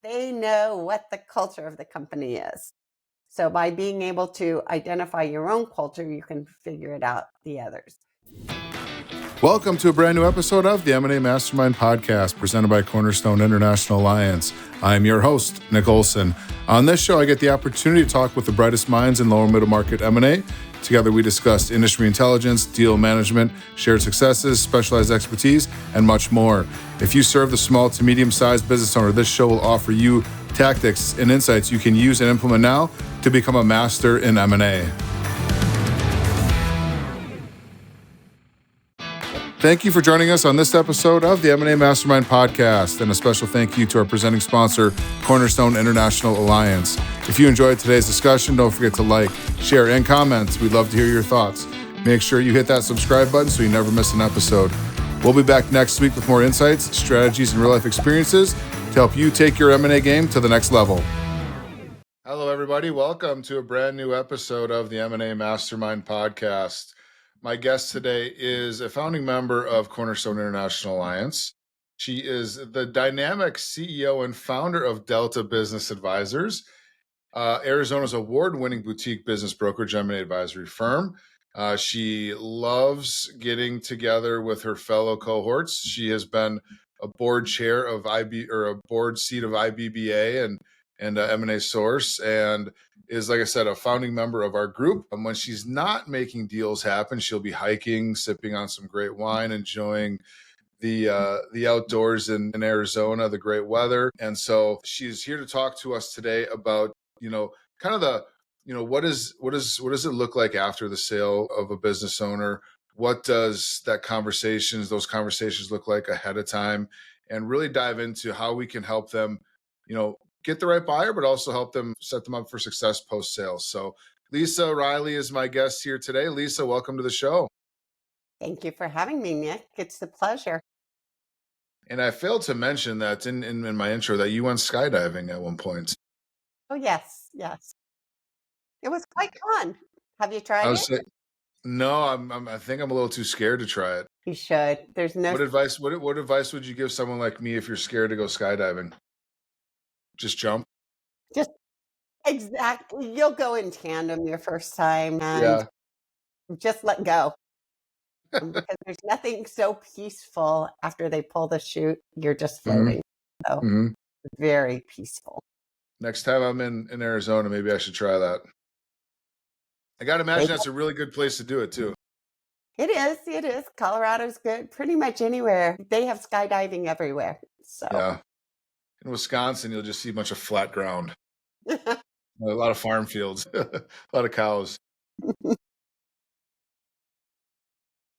They know what the culture of the company is. So by being able to identify your own culture, you can figure it out the others. Welcome to a brand new episode of the M&A Mastermind podcast presented by Cornerstone International Alliance. I'm your host, Nick Olsen. On this show, I get the opportunity to talk with the brightest minds in lower middle market M&A. Together, we discuss industry intelligence, deal management, shared successes, specialized expertise, and much more. If you serve the small to medium-sized business owner, this show will offer you tactics and insights you can use and implement now to become a master in M&A. Thank you for joining us on this episode of the M&A Mastermind podcast, and a special thank you to our presenting sponsor, Cornerstone International Alliance. If you enjoyed today's discussion, don't forget to like, share, and comment. We'd love to hear your thoughts. Make sure you hit that subscribe button so you never miss an episode. We'll be back next week with more insights, strategies, and real-life experiences to help you take your M&A game to the next level. Hello, everybody. Welcome to a brand new episode of the M&A Mastermind podcast. My guest today is a founding member of Cornerstone International Alliance. She is the dynamic CEO and founder of Delta Business Advisors, Arizona's award-winning boutique business brokerage M&A advisory firm. She loves getting together with her fellow cohorts. She has been a board chair of a board seat of IBBA and M&A Source, and is, like I said, a founding member of our group. And when she's not making deals happen, she'll be hiking, sipping on some great wine, enjoying the outdoors in Arizona, the great weather. And so she's here to talk to us today about, kind of the, what does it look like after the sale of a business owner? What does those conversations look like ahead of time? And really dive into how we can help them, get the right buyer, but also help them set them up for success post-sale. So Lisa Riley is my guest here today. Lisa, welcome to the show. Thank you for having me, Nick. It's a pleasure. And I failed to mention that in my intro that you went skydiving at one point. Oh, yes. It was quite fun. Have you tried it? No, I think I'm a little too scared to try it. You should. There's no. What advice would you give someone like me if you're scared to go skydiving? Just jump. Just exactly. You'll go in tandem your first time and just let go. Because there's nothing so peaceful after they pull the chute. You're just floating. So very peaceful. Next time I'm in Arizona, maybe I should try that. I got to imagine that's a really good place to do it too. It is. Colorado's good. Pretty much anywhere. They have skydiving everywhere. So yeah. In Wisconsin, you'll just see a bunch of flat ground. A lot of farm fields, a lot of cows.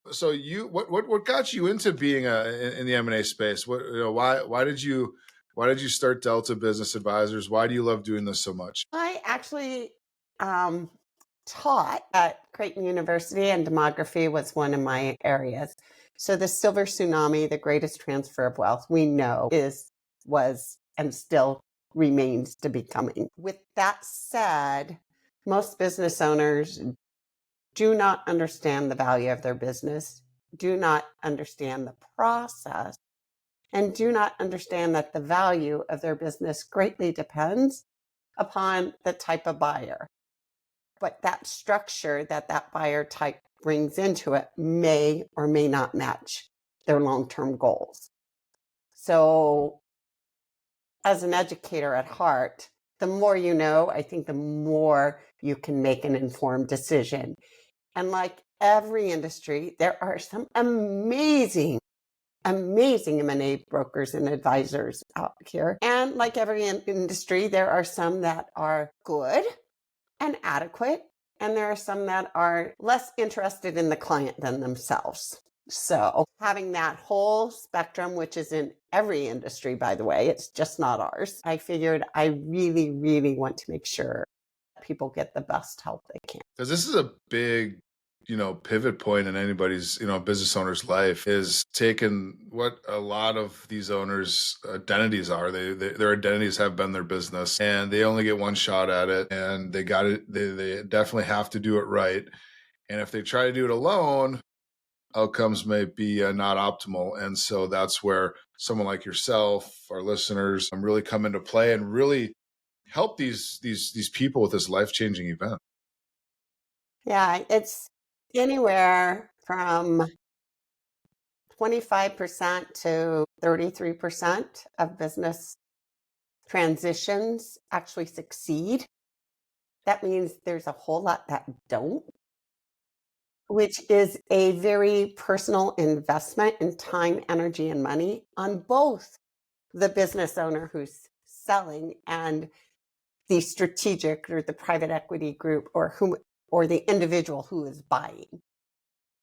So what got you into being in the M&A space? Why did you start Delta Business Advisors? Why do you love doing this so much? I actually taught at Creighton University, and demography was one of my areas. So the silver tsunami, the greatest transfer of wealth we know was and still remains to be coming. With that said, most business owners do not understand the value of their business, do not understand the process, and do not understand that the value of their business greatly depends upon the type of buyer. But that structure that buyer type brings into it may or may not match their long-term goals. So as an educator at heart, the more you know, I think the more you can make an informed decision. And like every industry, there are some amazing M&A brokers and advisors out here. And like every industry, there are some that are good and adequate, and there are some that are less interested in the client than themselves. So having that whole spectrum, which is in every industry, by the way, it's just not ours, I figured I really, really want to make sure people get the best help they can. Because this is a big pivot point in anybody's, business owner's life, is taking what a lot of these owners' identities are. Their identities have been their business, and they only get one shot at it, and they definitely have to do it right. And if they try to do it alone, outcomes may be not optimal. And so that's where someone like yourself, our listeners, really come into play and really help these people with this life-changing event. Yeah, it's anywhere from 25% to 33% of business transitions actually succeed. That means there's a whole lot that don't, which is a very personal investment in time, energy, and money on both the business owner who's selling and the strategic or the private equity group or the individual who is buying.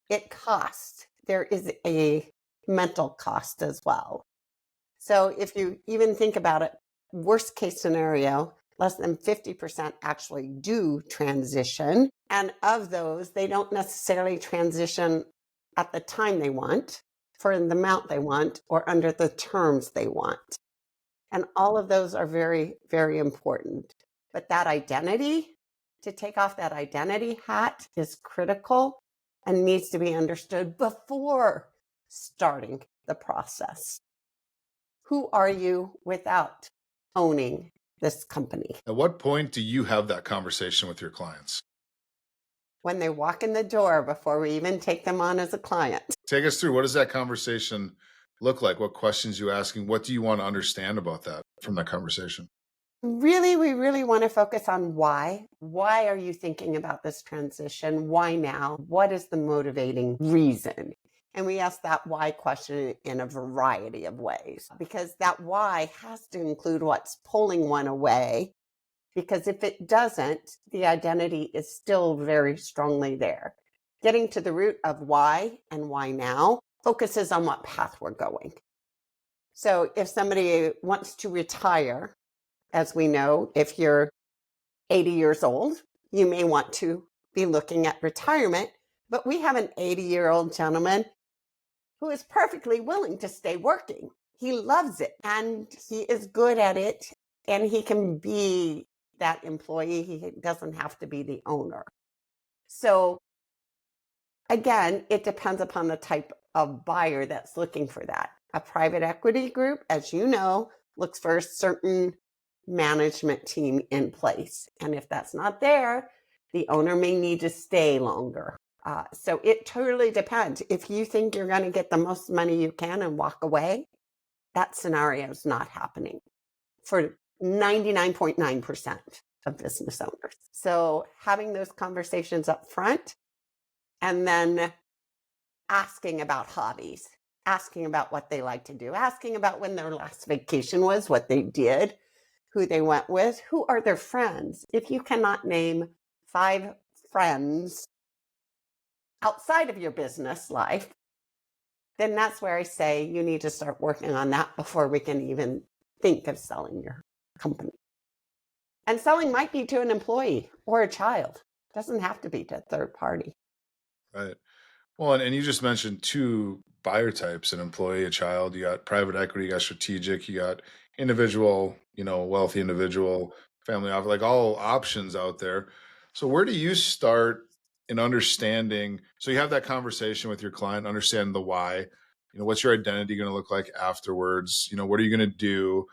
It costs. There is a mental cost as well. So if you even think about it, worst case scenario, less than 50% actually do transition. And of those, they don't necessarily transition at the time they want, for the amount they want, or under the terms they want. And all of those are very, very important. But that identity, to take off that identity hat, is critical and needs to be understood before starting the process. Who are you without owning this company? At what point do you have that conversation with your clients? When they walk in the door, before we even take them on as a client. Take us through, what does that conversation look like? What questions you asking? What do you want to understand about that from that conversation? We really want to focus on why. Why are you thinking about this transition? Why now? What is the motivating reason? And we ask that why question in a variety of ways, because that why has to include what's pulling one away. Because if it doesn't, the identity is still very strongly there. Getting to the root of why and why now focuses on what path we're going. So if somebody wants to retire, as we know, if you're 80 years old, you may want to be looking at retirement, but we have an 80-year-old gentleman who is perfectly willing to stay working. He loves it and he is good at it, and he can be that employee. He doesn't have to be the owner. So again, it depends upon the type of buyer that's looking for that. A private equity group, as you know, looks for a certain management team in place. And if that's not there, the owner may need to stay longer. So it totally depends. If you think you're going to get the most money you can and walk away, that scenario is not happening for 99.9% of business owners. So having those conversations up front, and then asking about hobbies, asking about what they like to do, asking about when their last vacation was, what they did, who they went with, who are their friends. If you cannot name 5 friends outside of your business life, then that's where I say you need to start working on that before we can even think of selling your company. And selling might be to an employee or a child. It doesn't have to be to a third party. Right. Well, and you just mentioned 2 buyer types: an employee, a child. You got private equity, you got strategic, you got individual, wealthy individual, family office, like all options out there. So where do you start in understanding? So you have that conversation with your client, understand the why. What's your identity going to look like afterwards? What are you going to do?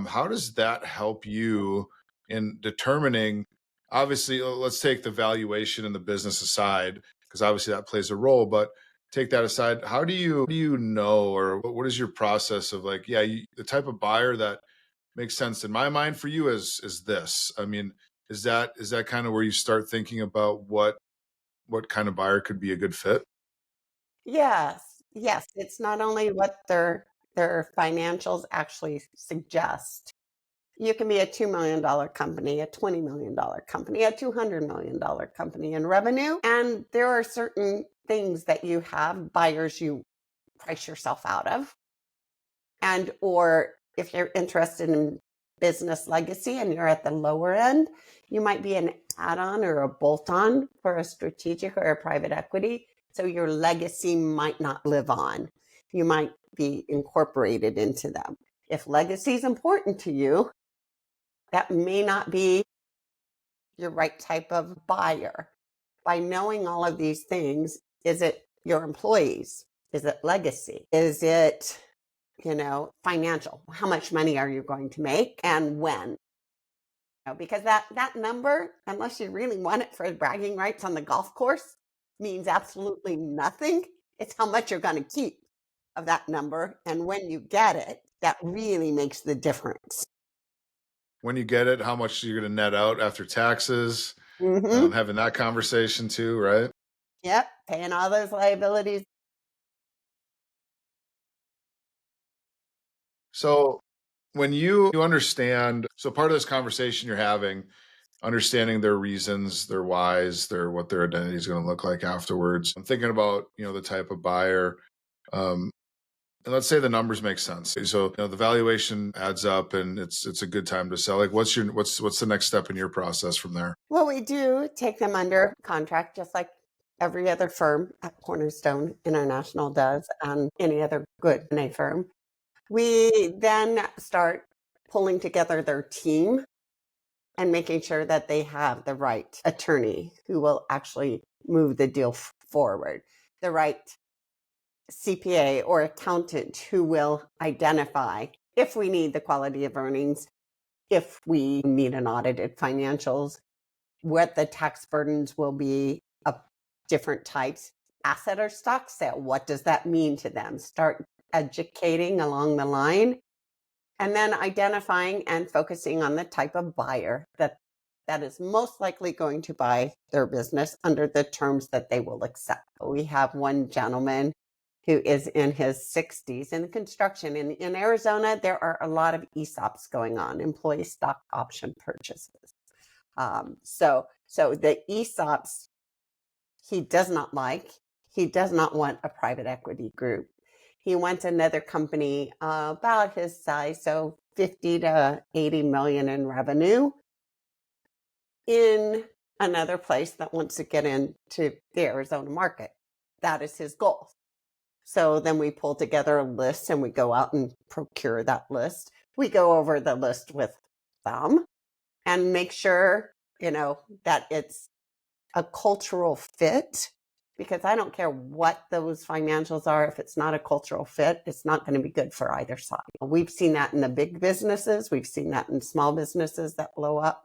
How does that help you in determining? Obviously, let's take the valuation and the business aside, because obviously that plays a role. But take that aside, how do you know, or what is your process of like, the type of buyer that makes sense in my mind for you is this? I mean, is that kind of where you start thinking about what kind of buyer could be a good fit? Yes. It's not only what their financials actually suggest. You can be a $2 million company, a $20 million company, a $200 million company in revenue. And there are certain things that you have, buyers you price yourself out of. And, or if you're interested in business legacy and you're at the lower end, you might be an add-on or a bolt-on for a strategic or a private equity. So your legacy might not live on. You might be incorporated into them. If legacy is important to you, that may not be your right type of buyer. By knowing all of these things, is it your employees? Is it legacy? Is it, financial? How much money are you going to make and when? Because that number, unless you really want it for bragging rights on the golf course, means absolutely nothing. It's how much you're going to keep of that number. And when you get it, that really makes the difference. When you get it, how much you're going to net out after taxes, Mm-hmm. having that conversation too, right? Yep. Paying all those liabilities. So when you understand, so part of this conversation you're having, understanding their reasons, their whys, what their identity is going to look like afterwards. I'm thinking about, the type of buyer. And let's say the numbers make sense. So, the valuation adds up and it's a good time to sell. Like what's the next step in your process from there? Well, we do take them under contract, just like every other firm at Cornerstone International does, and any other good M&A firm. We then start pulling together their team and making sure that they have the right attorney who will actually move the deal forward, the right CPA or accountant who will identify if we need the quality of earnings, if we need an audited financials, what the tax burdens will be of different types, asset or stock sale. What does that mean to them? Start educating along the line, and then identifying and focusing on the type of buyer that is most likely going to buy their business under the terms that they will accept. We have one gentleman who is in his 60s in construction. In Arizona, there are a lot of ESOPs going on, employee stock option purchases. So the ESOPs, he does not like. He does not want a private equity group. He wants another company about his size, so 50 to 80 million in revenue, in another place that wants to get into the Arizona market. That is his goal. So then we pull together a list and we go out and procure that list. We go over the list with them and make sure, that it's a cultural fit, because I don't care what those financials are. If it's not a cultural fit, it's not going to be good for either side. We've seen that in the big businesses. We've seen that in small businesses that blow up.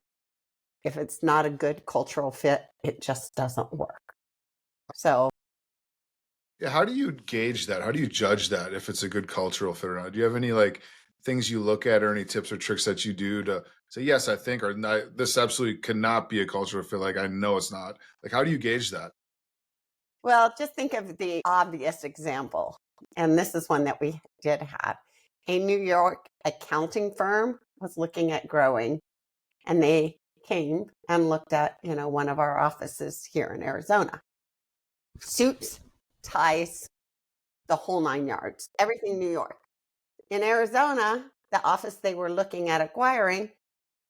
If it's not a good cultural fit, it just doesn't work. So Yeah, how do you gauge that? How do you judge that if it's a good cultural fit or not? Do you have any things you look at or any tips or tricks that you do to say, yes, I think, or not, this absolutely cannot be a cultural fit? Like, I know it's not. Like, how do you gauge that? well, just think of the obvious example. And this is one that we did have. A New York accounting firm was looking at growing, and they came and looked at, one of our offices here in Arizona. Suits, ties, the whole 9 yards, everything New York. In Arizona, the office they were looking at acquiring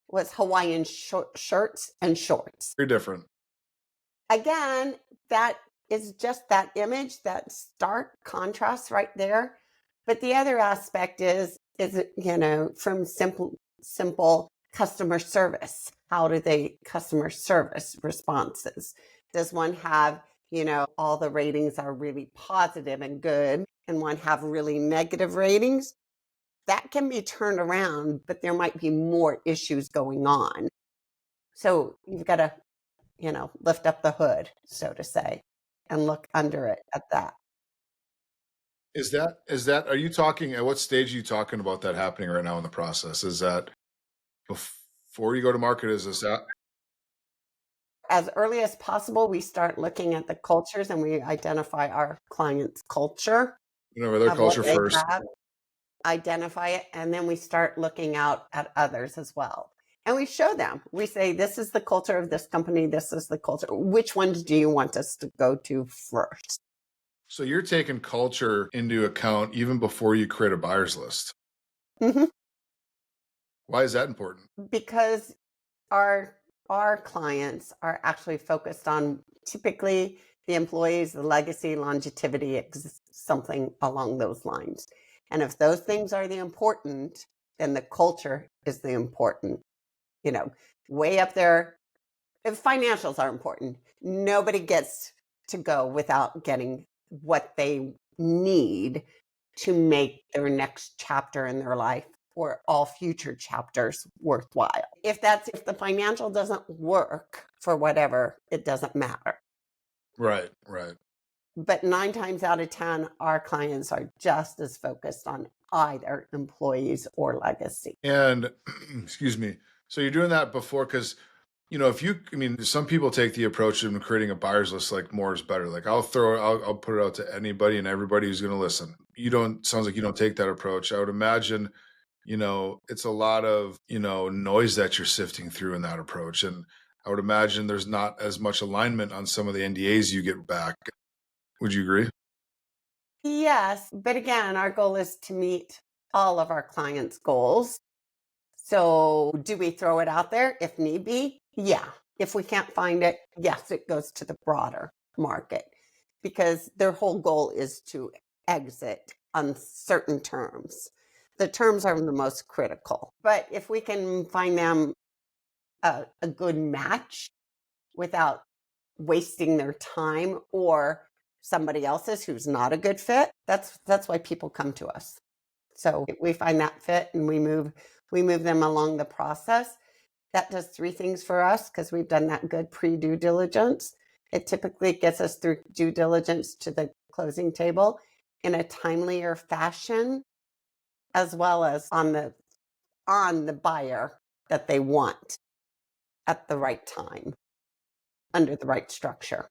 was Hawaiian shirts and shorts. Very different. Again, that is just that image, that stark contrast right there. But the other aspect is from simple customer service. How do they customer service responses? Does one have, all the ratings are really positive and good, and one have really negative ratings? That can be turned around, but there might be more issues going on. So you've got to, lift up the hood, so to say, and look under it at that. Are you talking, at what stage are you talking about that happening right now in the process? Is that before you go to market? Is this that? As early as possible, we start looking at the cultures and we identify our client's culture Their of what culture they first. have, identify it, and then we start looking out at others as well. And we show them, we say, this is the culture of this company, this is the culture. Which ones do you want us to go to first? So you're taking culture into account even before you create a buyer's list. Mm-hmm. Why is that important? Because our clients are actually focused on typically the employees, the legacy, longevity, something along those lines. And if those things are the important, then the culture is the important, way up there. If financials are important, nobody gets to go without getting what they need to make their next chapter in their life or all future chapters worthwhile. If the financial doesn't work for whatever, it doesn't matter. Right, right. But 9 times out of 10, our clients are just as focused on either employees or legacy. And excuse me. So you're doing that before, because some people take the approach of creating a buyer's list, like more is better. Like I'll put it out to anybody and everybody who's going to listen. Sounds like you don't take that approach. I would imagine, it's a lot of, noise that you're sifting through in that approach. And I would imagine there's not as much alignment on some of the NDAs you get back. Would you agree? Yes, but again, our goal is to meet all of our clients' goals. So do we throw it out there if need be? Yeah. If we can't find it, yes, it goes to the broader market because their whole goal is to exit on certain terms. The terms are the most critical. But if we can find them a good match without wasting their time or somebody else's who's not a good fit, that's why people come to us. So we find that fit and we move them along the process. That does 3 things for us because we've done that good pre-due diligence. It typically gets us through due diligence to the closing table in a timelier fashion, as well as on the buyer that they want at the right time, under the right structure.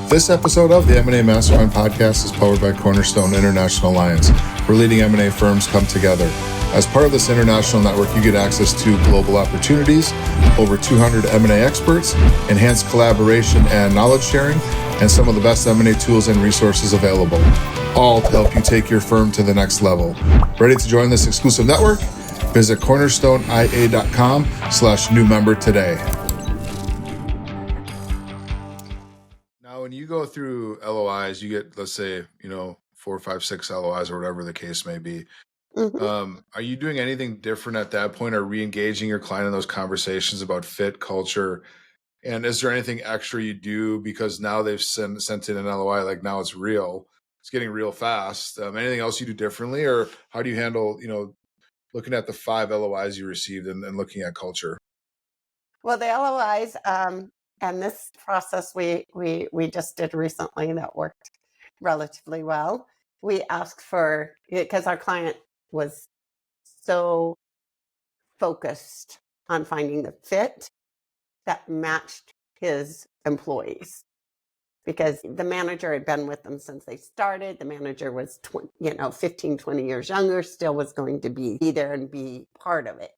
This episode of the M&A Mastermind podcast is powered by Cornerstone International Alliance, where leading M&A firms come together. As part of this international network, you get access to global opportunities, over 200 M&A experts, enhanced collaboration and knowledge sharing, and some of the best M&A tools and resources available, all to help you take your firm to the next level. Ready to join this exclusive network? Visit cornerstoneia.com/new member today. When you go through LOIs, you get, let's say, 4, 5, 6 LOIs or whatever the case may be. Mm-hmm. Are you doing anything different at that point, or re-engaging your client in those conversations about fit, culture? And is there anything extra you do because now they've sent in an LOI, like now it's real, it's getting real fast? Anything else you do differently, or how do you handle, looking at the 5 LOIs you received and looking at culture? Well, the LOIs, and this process we just did recently that worked relatively well. We asked for, because our client was so focused on finding the fit that matched his employees, because the manager had been with them since they started. The manager was 15, 20 years younger, still was going to be there and be part of it.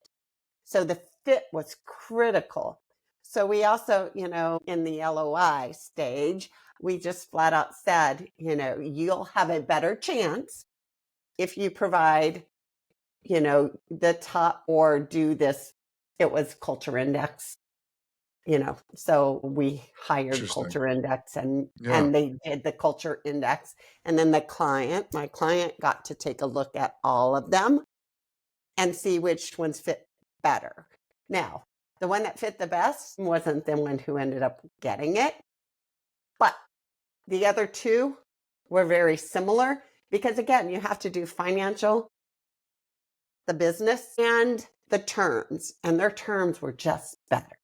So the fit was critical. So we also, in the LOI stage, we just flat out said, you'll have a better chance if you provide, the top or do this. It was culture index, so we hired culture index and they did the culture index. And then my client got to take a look at all of them and see which ones fit better. Now, the one that fit the best wasn't the one who ended up getting it, but the other 2 were very similar because, again, you have to do financial, the business, and the terms, and their terms were just better.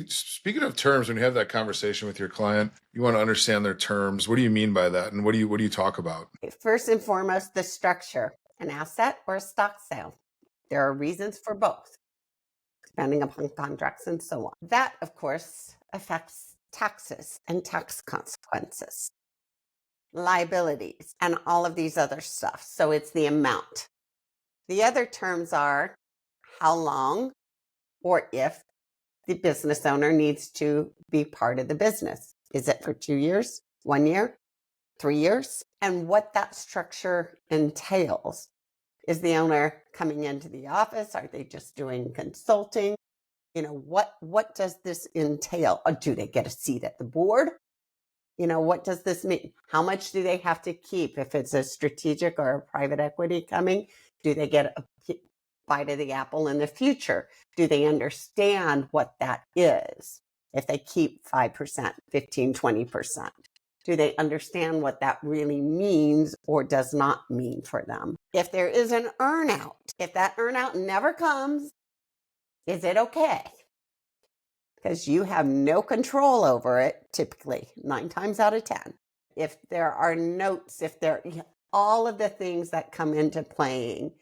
Speaking of terms, when you have that conversation with your client, you want to understand their terms. What do you mean by that? And what do you talk about? First and foremost, the structure, an asset or a stock sale. There are reasons for both, depending upon contracts and so on. That, of course, affects taxes and tax consequences, liabilities, and all of these other stuff. So it's the amount. The other terms are how long or if the business owner needs to be part of the business. Is it for 2 years, 1 year, 3 years? And what that structure entails. Is the owner coming into the office? Are they just doing consulting? What does this entail? Or do they get a seat at the board? What does this mean? How much do they have to keep? If it's a strategic or a private equity coming, do they get a bite of the apple in the future? Do they understand what that is? If they keep 5%, 15, 20%. Do they understand what that really means or does not mean for them? If there is an earnout, if that earnout never comes, is it okay? Because you have no control over it, typically, 9 times out of 10. If there are notes, if there, all of the things that come into playing,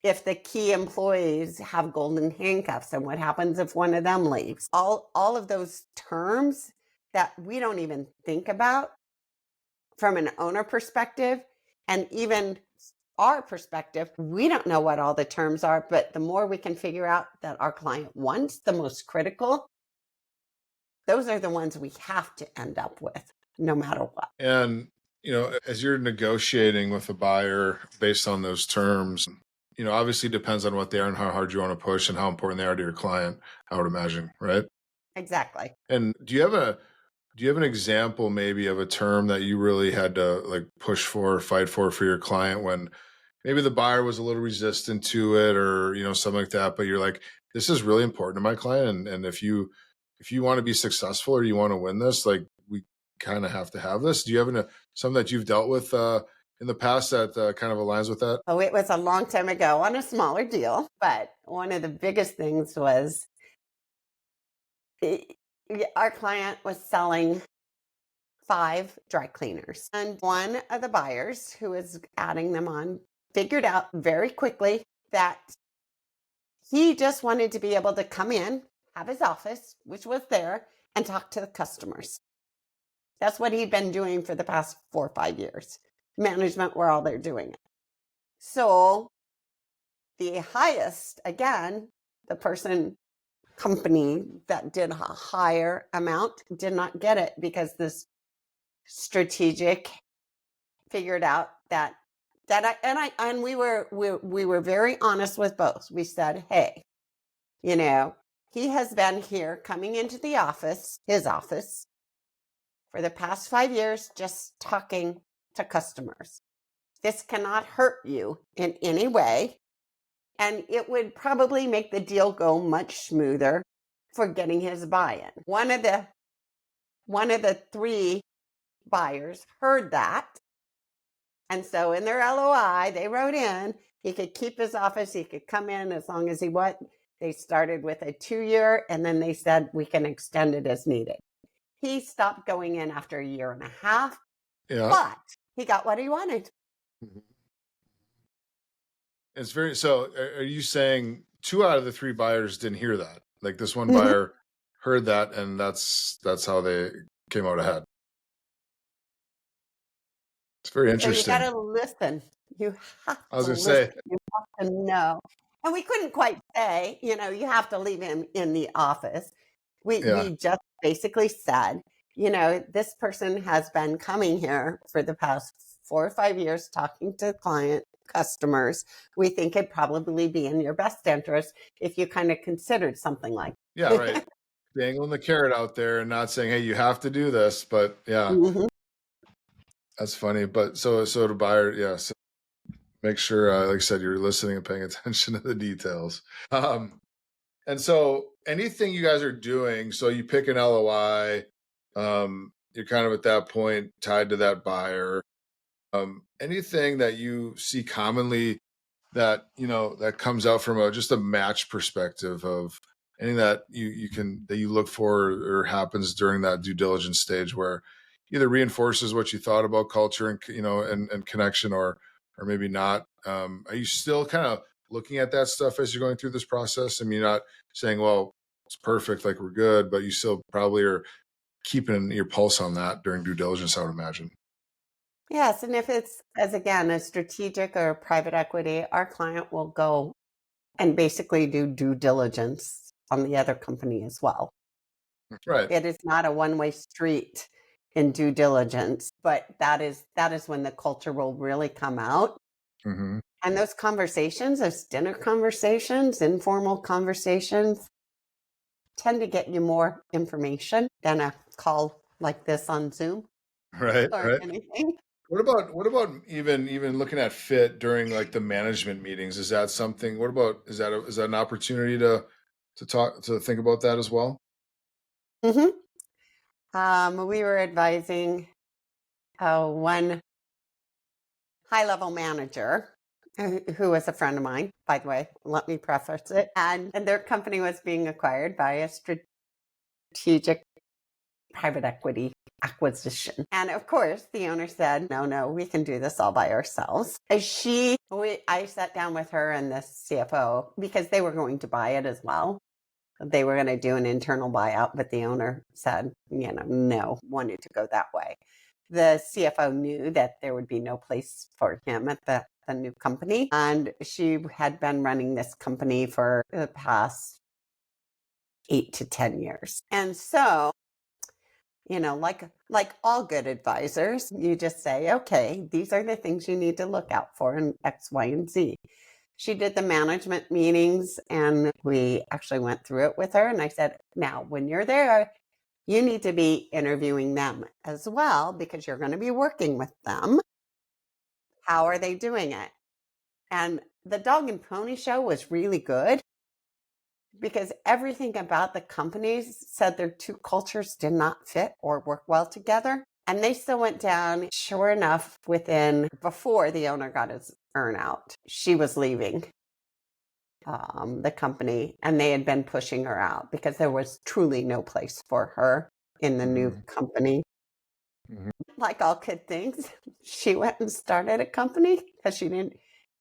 if the key employees have golden handcuffs and what happens if one of them leaves, all of those terms that we don't even think about from an owner perspective, and even our perspective, we don't know what all the terms are, but the more we can figure out that our client wants, the most critical, those are the ones we have to end up with no matter what. And, as you're negotiating with a buyer based on those terms, obviously depends on what they are and how hard you want to push and how important they are to your client, I would imagine, right? Exactly. And do you have an example maybe of a term that you really had to like push for, fight for your client when maybe the buyer was a little resistant to it or, something like that, but you're like, this is really important to my client. And if you want to be successful or you want to win this, like we kind of have to have this. Do you have something that you've dealt with in the past that kind of aligns with that? Oh, it was a long time ago on a smaller deal, but one of the biggest things was our client was selling 5 dry cleaners. And one of the buyers who was adding them on figured out very quickly that he just wanted to be able to come in, have his office, which was there, and talk to the customers. That's what he'd been doing for the past 4 or 5 years. Management were all there doing it. So the highest, again, the company that did a higher amount did not get it because this strategic figured out that we were very honest with both. We said, hey, he has been here coming into the office, his office, for the past 5 years, just talking to customers. This cannot hurt you in any way. And it would probably make the deal go much smoother for getting his buy-in. One of the 3 buyers heard that. And so in their LOI, they wrote in, he could keep his office, he could come in as long as he what. They started with a 2-year, and then they said we can extend it as needed. He stopped going in after 1.5 years, but he got what he wanted. Mm-hmm. It's so are you saying 2 out of the 3 buyers didn't hear that? Like this one buyer heard that and that's how they came out ahead. It's very interesting. So you got to listen. You have I was to going to listen. say. You have to know. And we couldn't quite say, you have to leave him in the office. We just basically said, this person has been coming here for the past 4 or 5 years talking to customers. We think it'd probably be in your best interest if you kind of considered something like that. Yeah, right. Dangling the carrot out there and not saying, hey, you have to do this. But yeah, that's funny. But so the buyer, so make sure, like I said, you're listening and paying attention to the details. And so anything you guys are doing, so you pick an LOI, you're kind of at that point tied to that buyer. Anything that you see commonly that, that comes out from just a match perspective of anything that you look for or happens during that due diligence stage where either reinforces what you thought about culture and, and connection or maybe not. Are you still kind of looking at that stuff as you're going through this process? I mean, you're not saying, well, it's perfect, like we're good, but you still probably are keeping your pulse on that during due diligence, I would imagine. Yes. And if it's, as again, a strategic or private equity, our client will go and basically do due diligence on the other company as well. Right. It is not a one-way street in due diligence, but that is when the culture will really come out. Mm-hmm. And those conversations, those dinner conversations, informal conversations, tend to get you more information than a call like this on Zoom, right? Anything. What about even looking at fit during like the management meetings? Is that something? What about is that an opportunity to think about that as well? Mm-hmm. We were advising one high-level manager who was a friend of mine, by the way, let me preface it, and their company was being acquired by a strategic private equity acquisition. And of course, the owner said, no, we can do this all by ourselves. I sat down with her and the CFO because they were going to buy it as well. They were going to do an internal buyout, but the owner said, no, wanted to go that way. The CFO knew that there would be no place for him at the new company. And she had been running this company for the past 8 to 10 years. And so, like all good advisors, you just say, okay, these are the things you need to look out for in X, Y, and Z. She did the management meetings and we actually went through it with her. And I said, now, when you're there, you need to be interviewing them as well because you're going to be working with them. How are they doing it? And the dog and pony show was really good because everything about the companies said their two cultures did not fit or work well together. And they still went down. Sure enough, before the owner got his earnout, she was leaving the company, and they had been pushing her out because there was truly no place for her in the new company. Like all good things, she went and started a company because she didn't,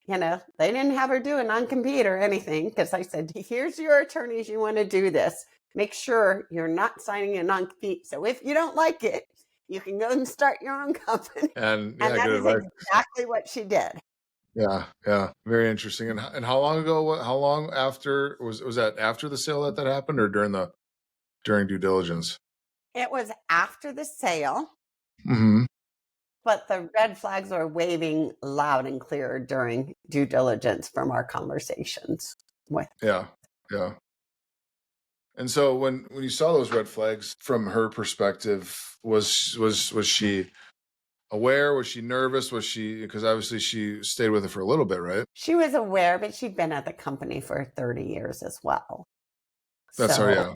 they didn't have her do a non-compete or anything because I said, here's your attorneys, you want to do this. Make sure you're not signing a non-compete. So if you don't like it, you can go and start your own company. And that good is advice. exactly what she did. Yeah. Very interesting. And how long ago, how long after, was that after the sale that happened or during due diligence? It was after the sale. Mm-hmm. But the red flags were waving loud and clear during due diligence from our conversations with. Yeah. And so when you saw those red flags from her perspective, was she aware? Was she nervous? Because obviously she stayed with it for a little bit, right? She was aware, but she'd been at the company for 30 years as well. That's her, yeah.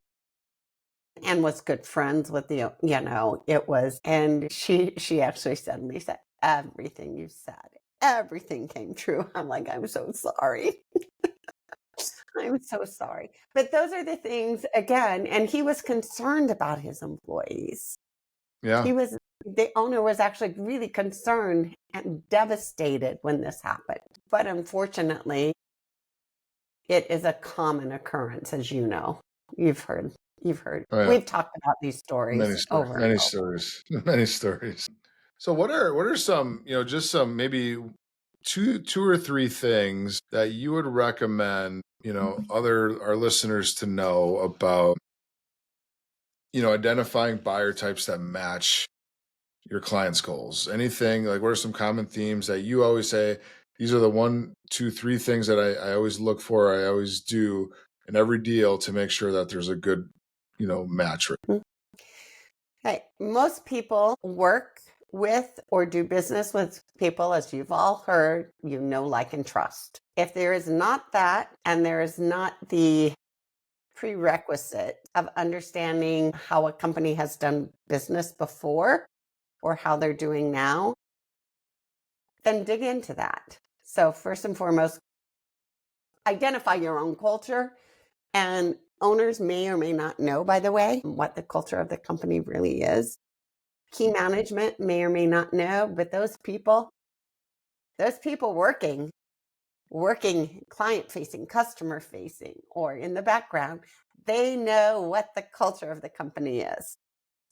And was good friends with and she actually said, Lisa, everything you said, everything came true. I'm like, I'm so sorry. I'm so sorry. But those are the things, again, and he was concerned about his employees. Yeah. The owner was actually really concerned and devastated when this happened. But unfortunately, it is a common occurrence, as you know. You've heard. Oh, yeah. We've talked about these stories many stories. So what are some, just some maybe two or three things that you would recommend, our listeners to know about, identifying buyer types that match your client's goals? Anything like, what are some common themes that you always say, these are the 1, 2, 3 things that I always look for, I always do in every deal to make sure that there's a good, match. Okay. Most people work with or do business with people, as you've all heard, like and trust. If there is not that, and there is not the prerequisite of understanding how a company has done business before or how they're doing now, then dig into that. So first and foremost, identify your own culture. And owners may or may not know, by the way, what the culture of the company really is. Key management may or may not know, but those people working client-facing, customer-facing, or in the background, they know what the culture of the company is.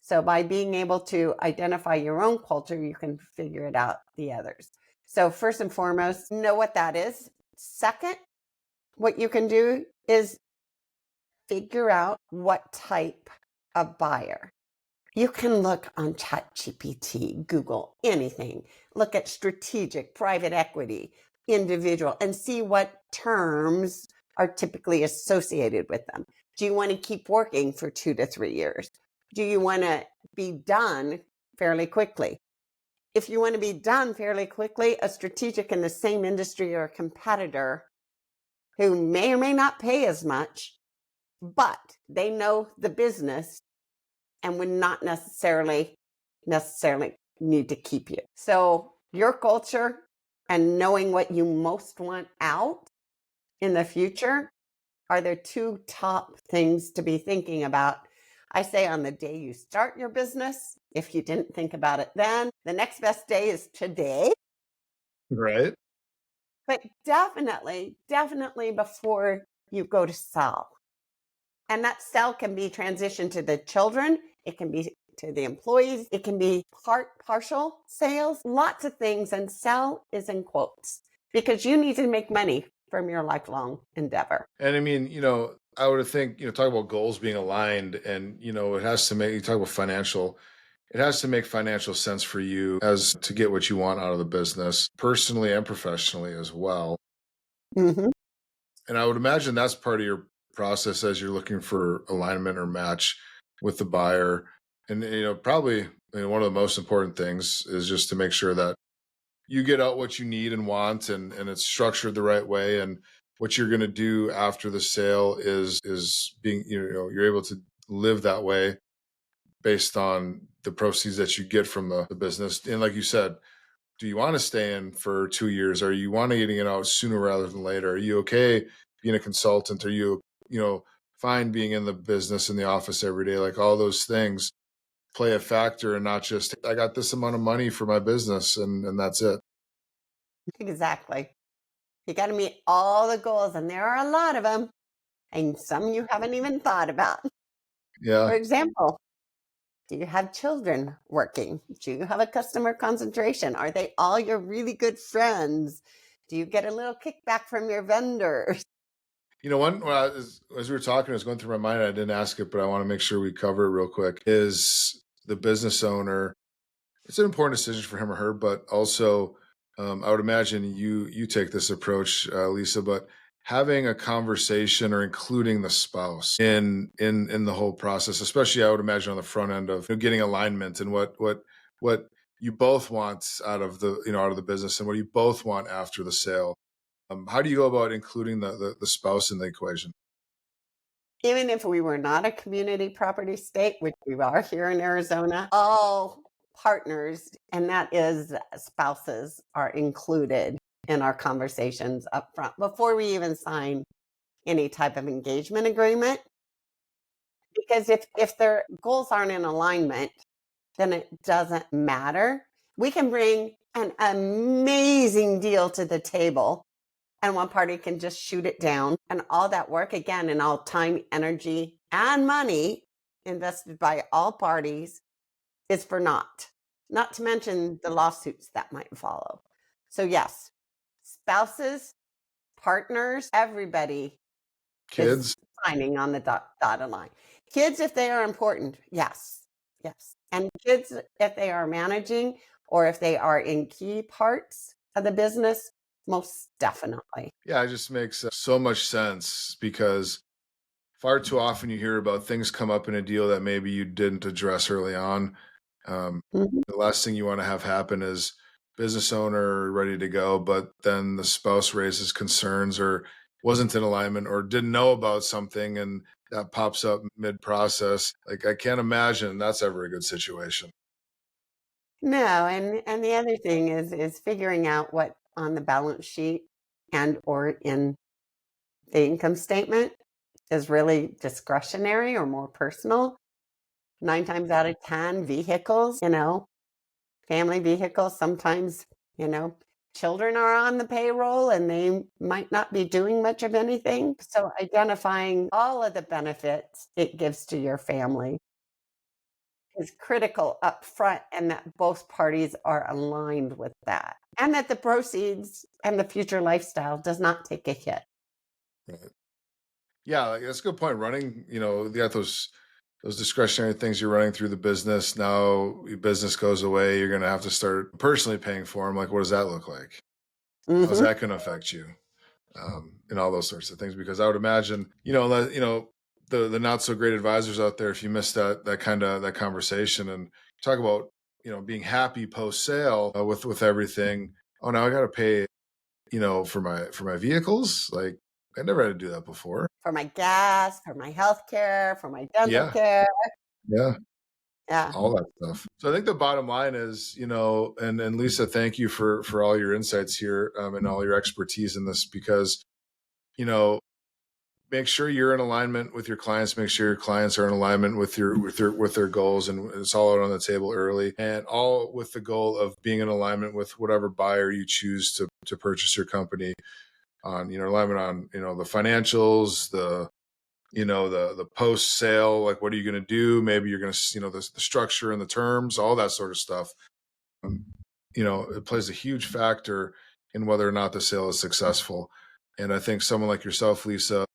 So by being able to identify your own culture, you can figure it out the others. So first and foremost, know what that is. Second, what you can do is figure out what type of buyer. You can look on ChatGPT, Google, anything. Look at strategic, private equity, individual, and see what terms are typically associated with them. Do you want to keep working for 2 to 3 years? Do you want to be done fairly quickly? If you want to be done fairly quickly, a strategic in the same industry or a competitor who may or may not pay as much, but they know the business and would not necessarily need to keep you. So your culture and knowing what you most want out in the future are the two top things to be thinking about. I say on the day you start your business, if you didn't think about it then, the next best day is today. Right. But definitely, definitely before you go to sell. And that sell can be transitioned to the children. It can be to the employees. It can be partial sales, lots of things. And sell is in quotes because you need to make money from your lifelong endeavor. And I mean, I would think, talk about goals being aligned and, it has to make, you talk about financial, it has to make financial sense for you as to get what you want out of the business, personally and professionally as well. Mm-hmm. And I would imagine that's part of your process as you're looking for alignment or match with the buyer. And, probably one of the most important things is just to make sure that you get out what you need and want and it's structured the right way. And what you're going to do after the sale is being, you're able to live that way based on the proceeds that you get from the business. And like you said, do you want to stay in for 2 years? Are you want to getting it out sooner rather than later? Are you okay being a consultant? Are you, fine being in the business in the office every day? Like all those things play a factor and not just, I got this amount of money for my business and that's it. Exactly. You got to meet all the goals, and there are a lot of them, and some you haven't even thought about. Yeah. For example, do you have children working? Do you have a customer concentration? Are they all your really good friends? Do you get a little kickback from your vendors? As we were talking, it was going through my mind. I didn't ask it, but I want to make sure we cover it real quick. Is the business owner, it's an important decision for him or her, but also I would imagine you take this approach, Lisa, but having a conversation or including the spouse in the whole process, especially I would imagine on the front end of getting alignment and what you both want out of the business and what you both want after the sale. How do you go about including the spouse in the equation? Even if we were not a community property state, which we are here in Arizona, all partners, and that is spouses, are included in our conversations up front before we even sign any type of engagement agreement. Because if their goals aren't in alignment, then it doesn't matter. We can bring an amazing deal to the table and one party can just shoot it down. And all that work, again, and all time, energy, and money invested by all parties is for naught, not to mention the lawsuits that might follow. So, yes, spouses, partners, everybody is Kids? signing on the dotted line. Kids, if they are important, yes, yes. And kids, if they are managing or if they are in key parts of the business, most definitely. Yeah, it just makes so much sense because far too often you hear about things come up in a deal that maybe you didn't address early on. Mhm. The last thing you want to have happen is business owner ready to go, but then the spouse raises concerns or wasn't in alignment or didn't know about something and that pops up mid process. Like I can't imagine that's ever a good situation. No, and the other thing is figuring out what on the balance sheet and or in the income statement is really discretionary or more personal. 9 times out of 10, vehicles, family vehicles, sometimes, you know, children are on the payroll and they might not be doing much of anything. So identifying all of the benefits it gives to your family is critical up front, and that both parties are aligned with that. And that the proceeds and the future lifestyle does not take a hit. Right. Yeah, like, that's a good point. Running, you got those discretionary things you're running through the business. Now your business goes away. You're going to have to start personally paying for them. Like, what does that look like? How's Hmm. that going to affect you? And all those sorts of things. Because I would imagine, the not so great advisors out there, if you miss that conversation and talk about, being happy post sale with everything. Oh, now I got to pay, for my vehicles. Like I never had to do that before. For my gas, for my health care, for my dental Yeah. care. Yeah. Yeah. all that stuff. So I think the bottom line is, and Lisa, thank you for all your insights here, and all your expertise in this, because, you know, make sure you're in alignment with your clients, make sure your clients are in alignment with their goals, and it's all out on the table early, and all with the goal of being in alignment with whatever buyer you choose to purchase your company on, alignment on, the financials, the post sale, like what are you going to do? Maybe you're going to, the structure and the terms, all that sort of stuff. It plays a huge factor in whether or not the sale is successful. And I think someone like yourself, Lisa,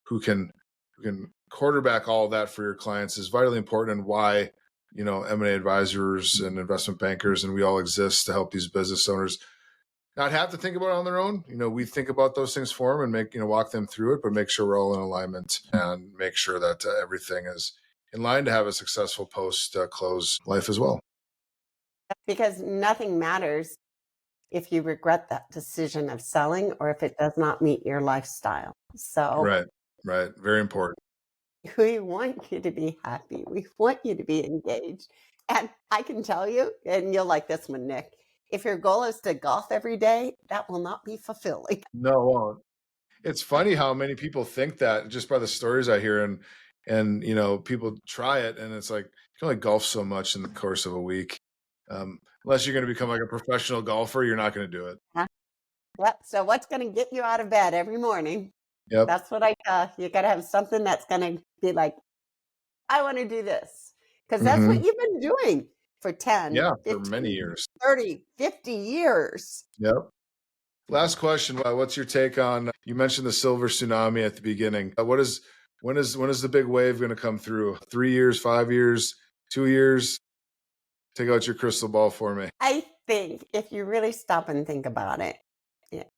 who can quarterback all of that for your clients is vitally important, and why, M&A advisors and investment bankers, and we all exist to help these business owners not have to think about it on their own. We think about those things for them and walk them through it, but make sure we're all in alignment and make sure that everything is in line to have a successful post close life as well. Because nothing matters if you regret that decision of selling, or if it does not meet your lifestyle. So Right. Very important. we want you to be happy. We want you to be engaged. And I can tell you, and you'll like this one, Nick, if your goal is to golf every day, that will not be fulfilling. No, it won't. It's funny how many people think that just by the stories I hear, and people try it, and it's like, you can only golf so much in the course of a week. Unless you're going to become like a professional golfer, you're not going to do it. Yep. So what's going to get you out of bed every morning? Yep. That's what you got to have something that's going to be like, I want to do this. Because that's what you've been doing for 10, for 15, many years. 30, 50 years. Yep. Last question. What's your take on, you mentioned the silver tsunami at the beginning. When is the big wave going to come through? 3 years, 5 years, 2 years? Take out your crystal ball for me. I think if you really stop and think about it,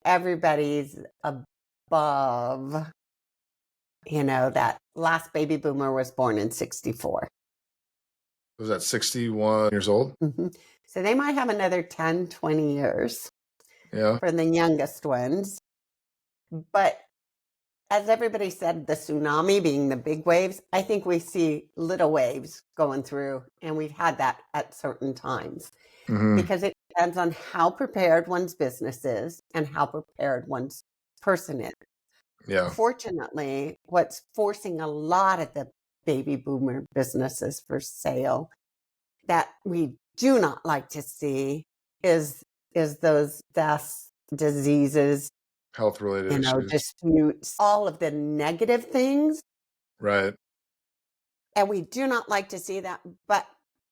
everybody's above, that last baby boomer was born in 1964. Was that 61 years old? Mm-hmm. So they might have another 10, 20 years for the youngest ones. But as everybody said, the tsunami being the big waves, I think we see little waves going through, and we've had that at certain times. Because it depends on how prepared one's business is and how prepared one's person is. Yeah. Fortunately, what's forcing a lot of the baby boomer businesses for sale that we do not like to see is those deaths, diseases, health-related issues, disputes, all of the negative things. Right. And we do not like to see that. But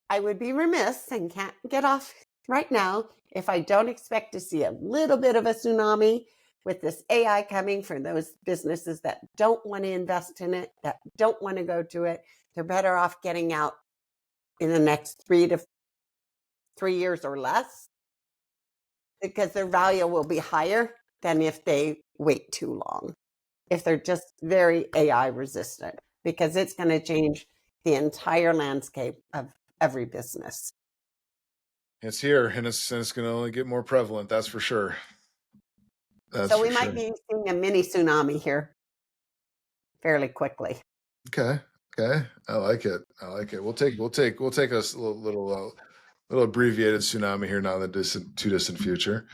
I would be remiss and can't get off right now if I don't expect to see a little bit of a tsunami with this AI coming for those businesses that don't want to invest in it, that don't want to go to it. They're better off getting out in the next 3 years or less, because their value will be higher than if they wait too long, if they're just very AI resistant, because it's going to change the entire landscape of every business. It's here, and it's going to only get more prevalent. That's for sure. So we might be seeing a mini tsunami here fairly quickly. Okay. I like it. We'll take a little abbreviated tsunami here now in the too distant future.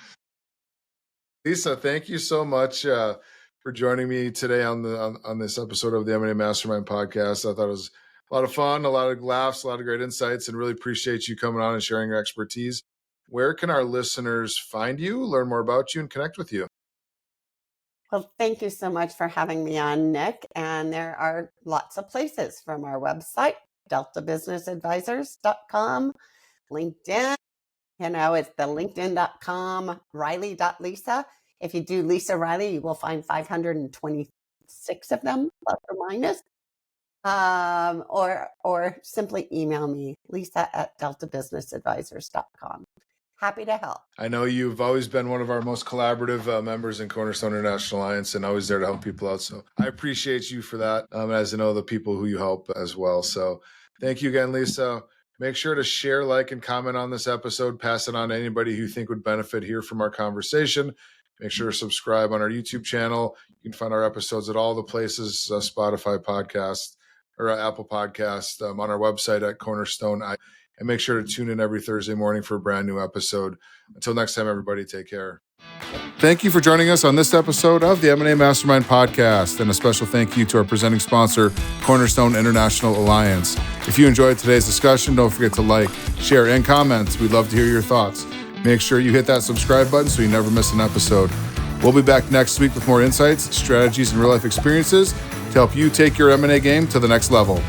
Lisa, thank you so much for joining me today on this episode of the M&A Mastermind podcast. I thought it was a lot of fun, a lot of laughs, a lot of great insights, and really appreciate you coming on and sharing your expertise. Where can our listeners find you, learn more about you, and connect with you? Well, thank you so much for having me on, Nick. And there are lots of places, from our website, deltabusinessadvisors.com, LinkedIn, it's the linkedin.com, riley.lisa. If you do Lisa Riley, you will find 526 of them, plus or minus. Or simply email me, lisa@deltabusinessadvisors.com. Happy to help. I know you've always been one of our most collaborative members in Cornerstone International Alliance, and always there to help people out. So I appreciate you for that, as I know the people who you help as well. So thank you again, Lisa. Make sure to share, like, and comment on this episode. Pass it on to anybody who you think would benefit here from our conversation. Make sure to subscribe on our YouTube channel. You can find our episodes at all the places, Spotify, podcasts, or Apple Podcast, on our website at Cornerstone. And make sure to tune in every Thursday morning for a brand new episode. Until next time, everybody, take care. Thank you for joining us on this episode of the M&A Mastermind podcast, and a special thank you to our presenting sponsor, Cornerstone International Alliance. If you enjoyed today's discussion, don't forget to like, share, and comment. We'd love to hear your thoughts. Make sure you hit that subscribe button so you never miss an episode. We'll be back next week with more insights, strategies, and real-life experiences to help you take your M&A game to the next level.